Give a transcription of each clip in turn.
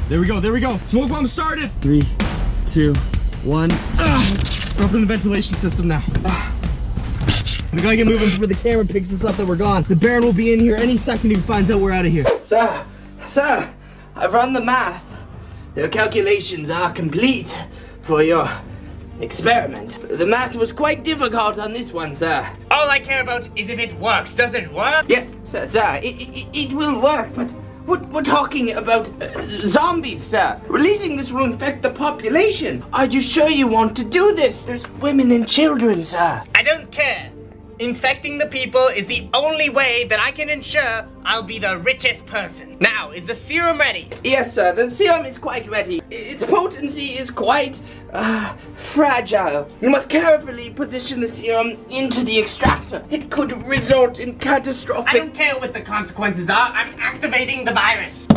There we go, there we go. Smoke bomb started. 3, 2, 1. We're up in the ventilation system now. We gotta get moving before the camera picks us up that we're gone. The Baron will be in here any second he finds out we're out of here. Sir, I've run the math. The calculations are complete for your experiment. The math was quite difficult on this one, sir. All I care about is if it works. Does it work? Yes, sir, it will work, but we're talking about zombies, sir. Releasing this will infect the population. Are you sure you want to do this? There's women and children, sir. I don't care. Infecting the people is the only way that I can ensure I'll be the richest person. Now, is the serum ready? Yes, sir, the serum is quite ready. Its potency is quite fragile. You must carefully position the serum into the extractor. It could result in catastrophic... I don't care what the consequences are. I'm activating the virus.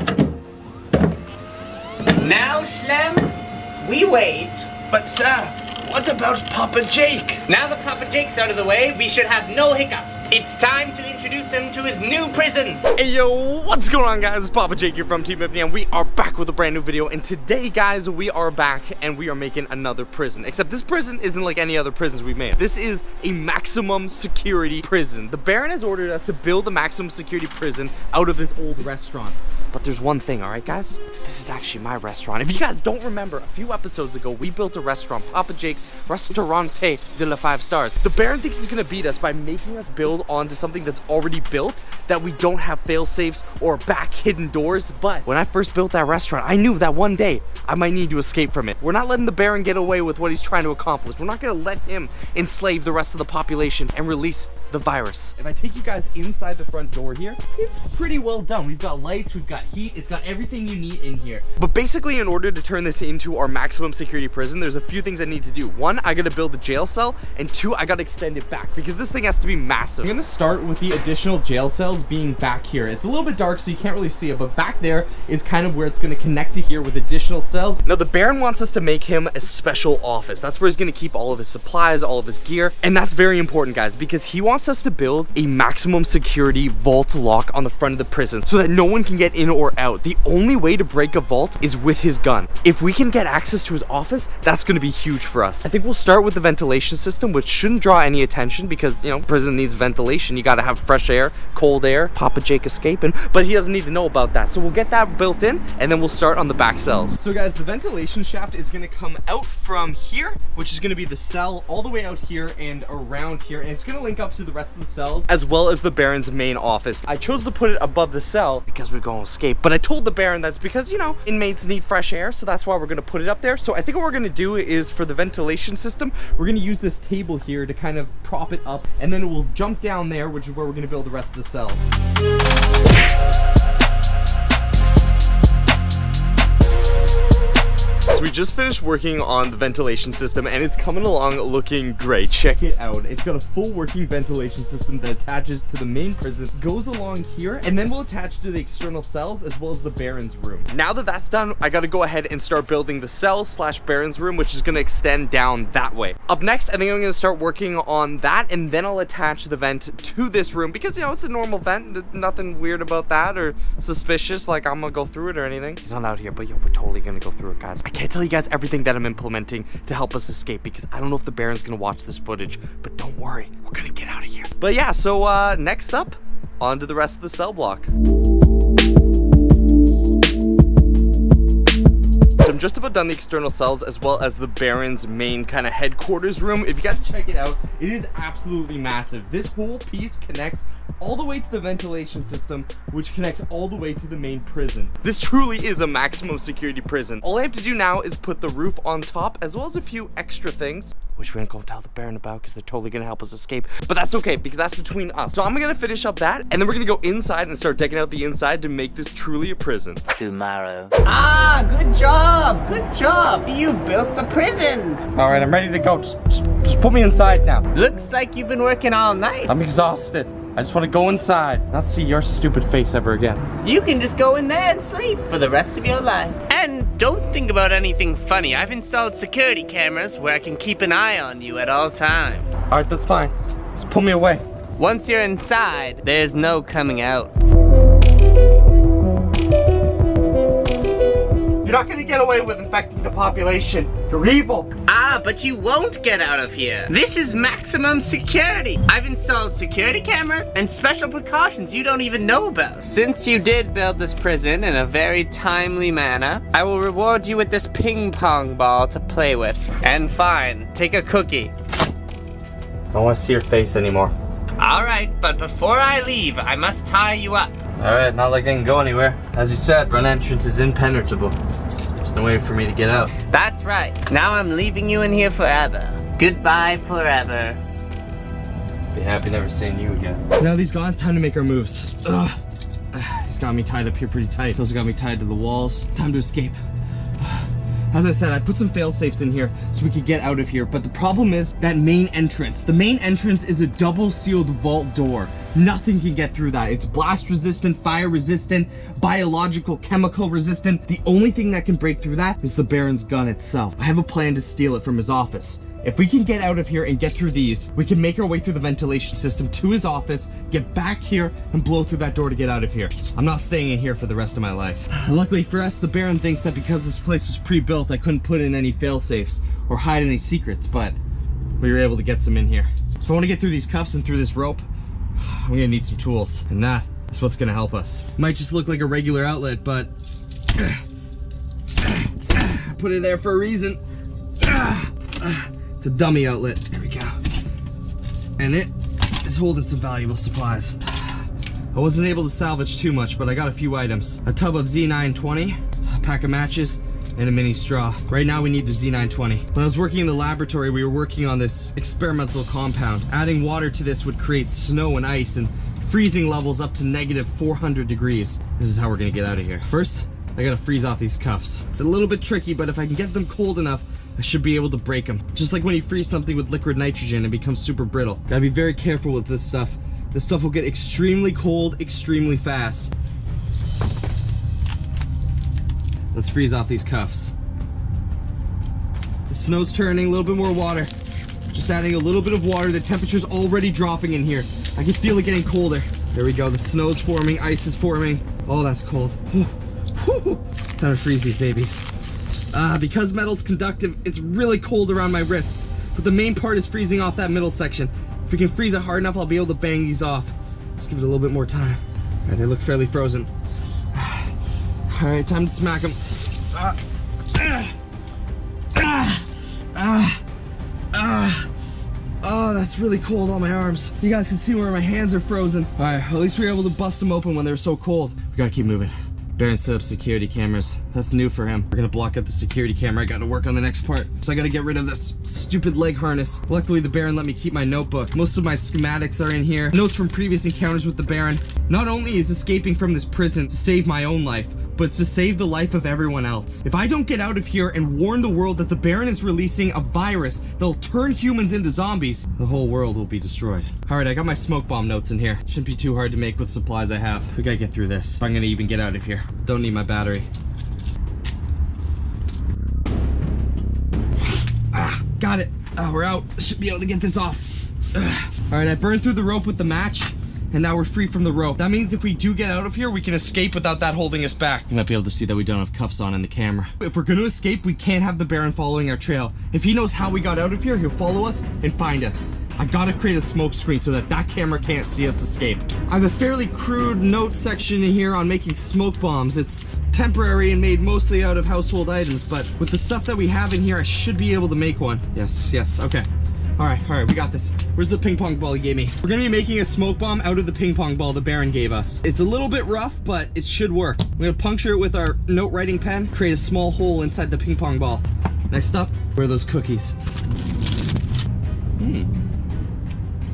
Now, Schlem, we wait. But, sir, what about Papa Jake? Now that Papa Jake's out of the way, we should have no hiccup. It's time to introduce him to his new prison. Hey yo, what's going on guys? It's Papa Jake here from Team Epiphany, and we are back with a brand new video. And today guys, we are back and we are making another prison. Except this prison isn't like any other prisons we've made. This is a maximum security prison. The Baron has ordered us to build a maximum security prison out of this old restaurant. But there's one thing, alright guys? This is actually my restaurant. If you guys don't remember, a few episodes ago, we built a restaurant, Papa Jake's Restaurante de la 5 Stars. The Baron thinks he's gonna beat us by making us build onto something that's already built, that we don't have fail-safes or back hidden doors. But when I first built that restaurant, I knew that one day I might need to escape from it. We're not letting the Baron get away with what he's trying to accomplish. We're not gonna let him enslave the rest of the population and release the virus. If I take you guys inside the front door here, it's pretty well done. We've got lights, we've got heat, it's got everything you need in here. But basically, in order to turn this into our maximum security prison, there's a few things I need to do. One, I gotta build the jail cell, and two, I gotta extend it back because this thing has to be massive. I'm gonna start with the additional jail cells being back here. It's a little bit dark so you can't really see it, but back there is kind of where it's gonna connect to here with additional cells. Now the Baron wants us to make him a special office. That's where he's gonna keep all of his supplies, all of his gear, and that's very important guys because he wants us to build a maximum security vault lock on the front of the prison so that no one can get in or out. The only way to break a vault is with his gun. If we can get access to his office, that's gonna be huge for us. I think we'll start with the ventilation system, which shouldn't draw any attention because, you know, prison needs ventilation. You gotta have fresh air, cold air, Papa Jake escaping, but he doesn't need to know about that. So we'll get that built in and then we'll start on the back cells. So guys, the ventilation shaft is gonna come out from here, which is gonna be the cell all the way out here and around here, and it's gonna link up to the rest of the cells as well as the Baron's main office. I chose to put it above the cell because we're gonna escape, but I told the Baron that's because, you know, inmates need fresh air, so that's why we're gonna put it up there. So I think what we're gonna do is for the ventilation system, we're gonna use this table here to kind of prop it up, and then it will jump down there, which is where we're gonna build the rest of the cells. So we just finished working on the ventilation system and it's coming along looking great. Check it out. It's got a full working ventilation system that attaches to the main prison, goes along here, and then will attach to the external cells as well as the Baron's room. Now that that's done, I gotta go ahead and start building the cells slash Baron's room, which is gonna extend down that way. Up next, I think I'm gonna start working on that, and then I'll attach the vent to this room because, you know, it's a normal vent. Nothing weird about that or suspicious, like I'm gonna go through it or anything. He's not out here, but yo, we're totally gonna go through it, guys. I can't tell you guys everything that I'm implementing to help us escape because I don't know if the Baron's gonna watch this footage, but don't worry, we're gonna get out of here. But yeah, so next up, on to the rest of the cell block. So I'm just about done the external cells as well as the Baron's main kind of headquarters room. If you guys check it out, it is absolutely massive. This whole piece connects all the way to the ventilation system, which connects all the way to the main prison. This truly is a maximum security prison. All I have to do now is put the roof on top as well as a few extra things, which we ain't gonna tell the Baron about because they're totally gonna help us escape. But that's okay because that's between us. So I'm gonna finish up that and then we're gonna go inside and start decking out the inside to make this truly a prison. Tomorrow. Ah, good job, good job. You built the prison. All right, I'm ready to go. Just put me inside now. Looks like you've been working all night. I'm exhausted. I just want to go inside, not see your stupid face ever again. You can just go in there and sleep for the rest of your life. And don't think about anything funny. I've installed security cameras where I can keep an eye on you at all times. All right, that's fine. Just pull me away. Once you're inside, there's no coming out. You're not gonna get away with infecting the population. You're evil. Ah, but you won't get out of here. This is maximum security. I've installed security cameras and special precautions you don't even know about. Since you did build this prison in a very timely manner, I will reward you with this ping pong ball to play with. And fine, take a cookie. I don't want to see your face anymore. Alright, but before I leave, I must tie you up. Alright, not like I can go anywhere. As you said, front entrance is impenetrable. There's no way for me to get out. That's right. Now I'm leaving you in here forever. Goodbye forever. Be happy never seeing you again. Now these guys, time to make our moves. Ugh. He's got me tied up here pretty tight. He's also got me tied to the walls. Time to escape. As I said, I put some fail-safes in here so we could get out of here, but the problem is that main entrance. The main entrance is a double-sealed vault door. Nothing can get through that. It's blast-resistant, fire-resistant, biological, chemical-resistant. The only thing that can break through that is the Baron's gun itself. I have a plan to steal it from his office. If we can get out of here and get through these, we can make our way through the ventilation system to his office, get back here, and blow through that door to get out of here. I'm not staying in here for the rest of my life. Luckily for us, the Baron thinks that because this place was pre-built, I couldn't put in any fail-safes or hide any secrets, but we were able to get some in here. So I want to get through these cuffs and through this rope. I'm gonna need some tools, and that is what's gonna help us. Might just look like a regular outlet, but I put it there for a reason. It's a dummy outlet. There we go. And it is holding some valuable supplies. I wasn't able to salvage too much, but I got a few items. A tub of Z920, a pack of matches, and a mini straw. Right now we need the Z920. When I was working in the laboratory, we were working on this experimental compound. Adding water to this would create snow and ice and freezing levels up to negative 400 degrees. This is how we're gonna get out of here. First, I gotta freeze off these cuffs. It's a little bit tricky, but if I can get them cold enough, I should be able to break them. Just like when you freeze something with liquid nitrogen, it becomes super brittle. Gotta be very careful with this stuff. This stuff will get extremely cold, extremely fast. Let's freeze off these cuffs. The snow's turning, a little bit more water. Just adding a little bit of water. The temperature's already dropping in here. I can feel it getting colder. There we go, the snow's forming, ice is forming. Oh, that's cold. Whew. Whew. Time to freeze these babies. Because metal's conductive, it's really cold around my wrists, but the main part is freezing off that middle section. If we can freeze it hard enough, I'll be able to bang these off. Let's give it a little bit more time. All right, they look fairly frozen. All right, time to smack them. Oh, that's really cold on my arms. You guys can see where my hands are frozen. All right, at least we were able to bust them open when they were so cold. We gotta keep moving. Baron set up security cameras. That's new for him. We're gonna block out the security camera. I gotta work on the next part. So I gotta get rid of this stupid leg harness. Luckily, the Baron let me keep my notebook. Most of my schematics are in here. Notes from previous encounters with the Baron. Not only is escaping from this prison to save my own life, but it's to save the life of everyone else. If I don't get out of here and warn the world that the Baron is releasing a virus that'll turn humans into zombies, the whole world will be destroyed. Alright, I got my smoke bomb notes in here. Shouldn't be too hard to make with supplies I have. We gotta get through this if I'm gonna even get out of here. Don't need my battery. Got it. We're out. Should be able to get this off. Alright, I burned through the rope with the match. And now we're free from the rope. That means if we do get out of here, we can escape without that holding us back. You might be able to see that we don't have cuffs on in the camera. If we're gonna escape, we can't have the Baron following our trail. If he knows how we got out of here, he'll follow us and find us. I gotta create a smoke screen so that that camera can't see us escape. I have a fairly crude note section in here on making smoke bombs. It's temporary and made mostly out of household items, but with the stuff that we have in here, I should be able to make one. Yes, okay. All right, we got this. Where's the ping pong ball he gave me? We're gonna be making a smoke bomb out of the ping pong ball the Baron gave us. It's a little bit rough, but it should work. We're gonna puncture it with our note writing pen, create a small hole inside the ping pong ball. Next up, where are those cookies?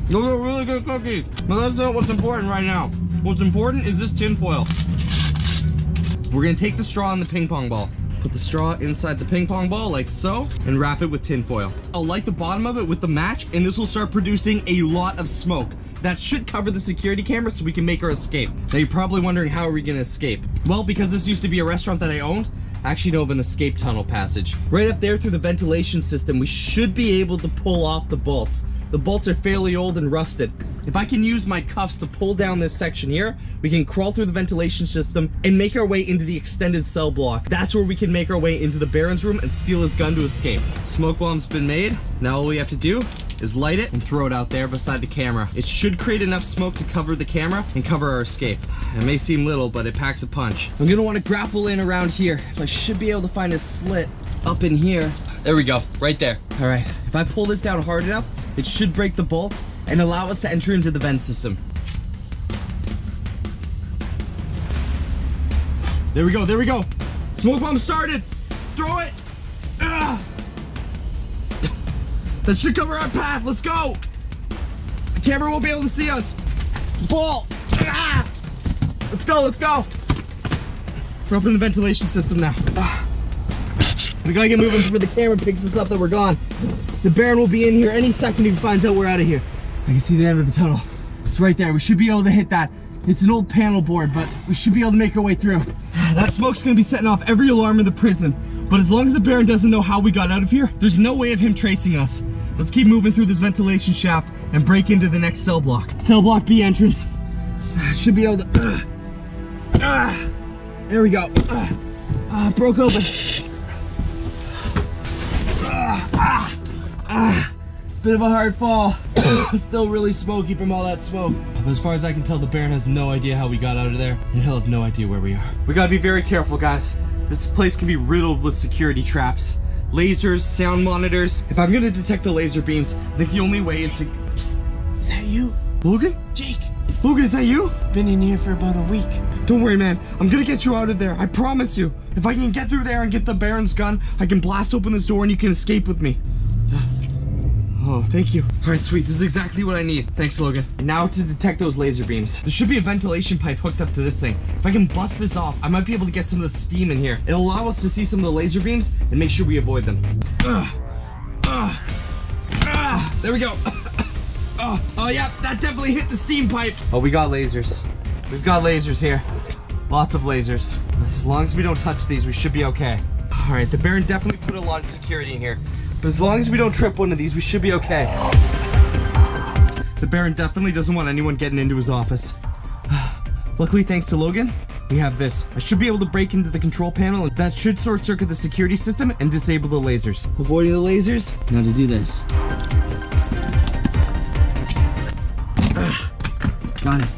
Those are really good cookies. But that's not what's important right now. What's important is this tin foil. We're gonna take the straw in the ping pong ball. Put the straw inside the ping pong ball like so, and wrap it with tin foil. I'll light the bottom of it with the match, and this will start producing a lot of smoke. That should cover the security camera so we can make our escape. Now you're probably wondering, how are we gonna escape? Well, because this used to be a restaurant that I owned, I actually know of an escape tunnel passage. Right up there through the ventilation system, we should be able to pull off the bolts. The bolts are fairly old and rusted. If I can use my cuffs to pull down this section here, we can crawl through the ventilation system and make our way into the extended cell block. That's where we can make our way into the Baron's room and steal his gun to escape. Smoke bomb's been made. Now all we have to do is light it and throw it out there beside the camera. It should create enough smoke to cover the camera and cover our escape. It may seem little, but it packs a punch. I'm gonna want to grapple in around here. I should be able to find a slit up in here. There we go, right there. All right, if I pull this down hard enough, it should break the bolts and allow us to enter into the vent system. There we go, there we go. Smoke bomb started. Throw it. Ah! That should cover our path, let's go. The camera won't be able to see us. Ball. Ah! Let's go, let's go. We're up in the ventilation system now. Ah. We gotta get moving before the camera picks us up that we're gone. The Baron will be in here any second if he finds out we're out of here. I can see the end of the tunnel. It's right there. We should be able to hit that. It's an old panel board, but we should be able to make our way through. That smoke's gonna be setting off every alarm in the prison. But as long as the Baron doesn't know how we got out of here, there's no way of him tracing us. Let's keep moving through this ventilation shaft and break into the next cell block. Cell block B entrance. Should be able to... there we go. Broke open. Bit of a hard fall. Still really smoky from all that smoke. But as far as I can tell, the Baron has no idea how we got out of there, and he'll have no idea where we are. We gotta be very careful, guys. This place can be riddled with security traps. Lasers, sound monitors. If I'm gonna detect the laser beams, I think the only way is to... Psst. Is that you? Logan? Jake. Logan, is that you? Been in here for about a week. Don't worry, man. I'm gonna get you out of there. I promise you. If I can get through there and get the Baron's gun, I can blast open this door and you can escape with me. Oh, thank you. All right, sweet. This is exactly what I need. Thanks, Logan. Now to detect those laser beams. There should be a ventilation pipe hooked up to this thing. If I can bust this off, I might be able to get some of the steam in here. It'll allow us to see some of the laser beams and make sure we avoid them. There we go. Oh yeah, that definitely hit the steam pipe. Oh, we got lasers. We've got lasers here. Lots of lasers. As long as we don't touch these, we should be okay. All right, the Baron definitely put a lot of security in here. But as long as we don't trip one of these, we should be okay. The Baron definitely doesn't want anyone getting into his office. Luckily, thanks to Logan, we have this. I should be able to break into the control panel, and that should short circuit the security system and disable the lasers. Avoiding the lasers. Now to do this. Got it.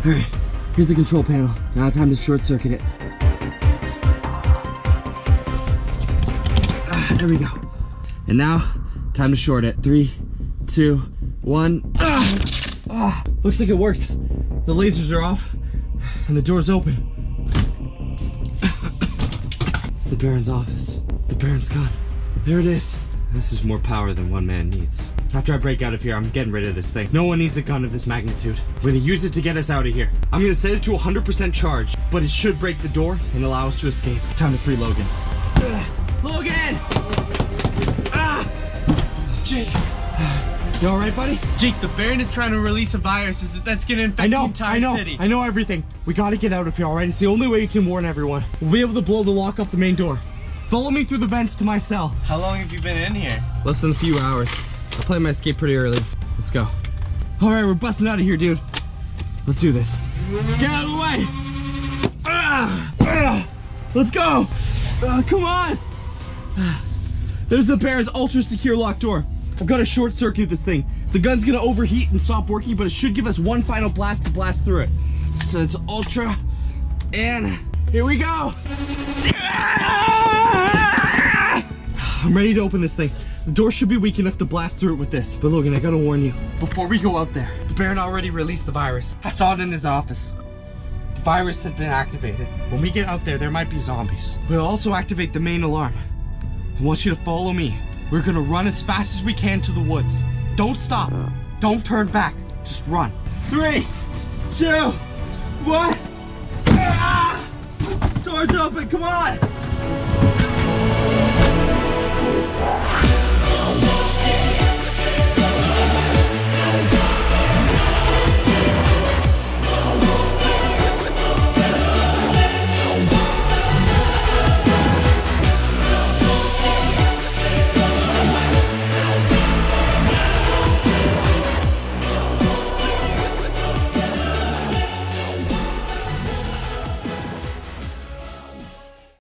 All right, here's the control panel. Now time to short circuit it. There we go. And now, time to short it. 3, 2, 1. Looks like it worked. The lasers are off, and the door's open. It's the Baron's office. The Baron's gun. There it is. This is more power than one man needs. After I break out of here, I'm getting rid of this thing. No one needs a gun of this magnitude. We're gonna use it to get us out of here. I'm gonna set it to 100% charge, but it should break the door and allow us to escape. Time to free Logan. Logan! Jake! You alright, buddy? Jake, the Baron is trying to release a virus that's gonna infect the entire city. I know everything. We gotta get out of here, alright? It's the only way we can warn everyone. We'll be able to blow the lock off the main door. Follow me through the vents to my cell. How long have you been in here? Less than a few hours. I planned my escape pretty early. Let's go. Alright, we're busting out of here, dude. Let's do this. Get out of the way! Let's go! Come on! There's the Baron's ultra secure locked door. I've got to short circuit this thing. The gun's gonna overheat and stop working, but it should give us one final blast to blast through it. So it's ultra, and here we go. I'm ready to open this thing. The door should be weak enough to blast through it with this. But Logan, I gotta warn you, before we go out there, the Baron already released the virus. I saw it in his office. The virus had been activated. When we get out there, there might be zombies. We'll also activate the main alarm. I want you to follow me. We're gonna run as fast as we can to the woods. Don't stop. Don't turn back. Just run. 3, 2, 1. Door's open. Come on.